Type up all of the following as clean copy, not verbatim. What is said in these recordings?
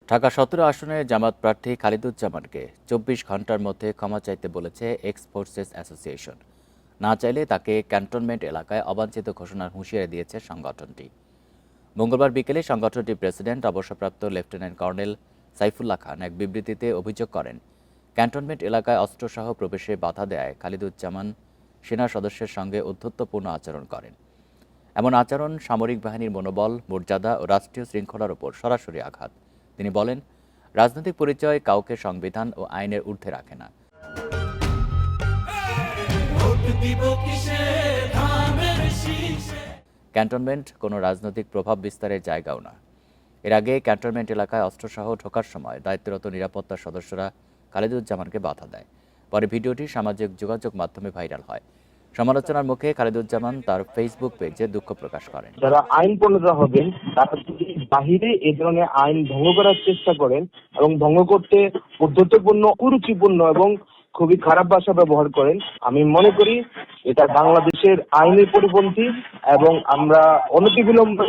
ঢাকা ১৭ আসনে জামাত প্রার্থী খালিদুজ্জামানকে ২৪ ঘন্টার মধ্যে ক্ষমা চাইতে বলেছে এক্স ফোর্সেস অ্যাসোসিয়েশন। না চাইলে তাকে ক্যান্টনমেন্ট এলাকায় অবাঞ্ছিত ঘোষণার হুঁশিয়ারি দিয়েছে সংগঠনটি। মঙ্গলবার বিকেলে সংগঠনটির প্রেসিডেন্ট অবসরপ্রাপ্ত লেফটেন্যান্ট কর্নেল সাইফুল্লাহ খান এক বিবৃতিতে অভিযোগ করেন, ক্যান্টনমেন্ট এলাকায় অস্ত্রসহ প্রবেশে বাধা দেয় খালিদুজ্জামান সেনা সদস্যের সঙ্গে অধ্যত্বপূর্ণ আচরণ করেন। এমন আচরণ সামরিক বাহিনীর মনোবল, মর্যাদা ও রাষ্ট্রীয় শৃঙ্খলার ওপর সরাসরি আঘাত। তিনি বলেন, রাজনৈতিক পরিচয় কাউকে সংবিধান ও আইনের ঊর্ধ্বে রাখে না। ক্যান্টনমেন্ট কোনো রাজনৈতিক প্রভাব বিস্তারের জায়গাও না। এর আগে ক্যান্টনমেন্ট এলাকায় অস্ত্রসহ ঢোকার সময় দায়িত্বরত নিরাপত্তা সদস্যরা খালিদুজ্জামানকে বাধা দেয়। পরে ভিডিওটি সামাজিক যোগাযোগ মাধ্যমে ভাইরাল হয়। সমালোচনার মুখে খালিদুজ্জামান তার ফেসবুক পেজে দুঃখ প্রকাশ করেন। যারা আইন প্রণেতা হবেন তারা যদি বাহিরে এই ধরনের আইন ভঙ্গ করার চেষ্টা করেন এবং ভঙ্গ করতে পদ্ধতিপূর্ণ, কুরুচিপূর্ণ এবং খুবই খারাপ ভাষা ব্যবহার করেন, আমি মনে করি এটা বাংলাদেশের আইনের পরিপন্থী এবং আমরা অনতিবিলম্বে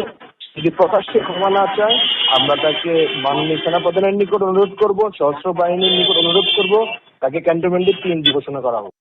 যদি প্রকাশ্যে ক্ষমা না চায়, আমরা তাকে মাননীয় সেনাপ্রধানের নিকট অনুরোধ করব, সশস্ত্র বাহিনীর নিকট অনুরোধ করব, তাকে ক্যান্টনমেন্টের PNG ঘোষণা করা হোক।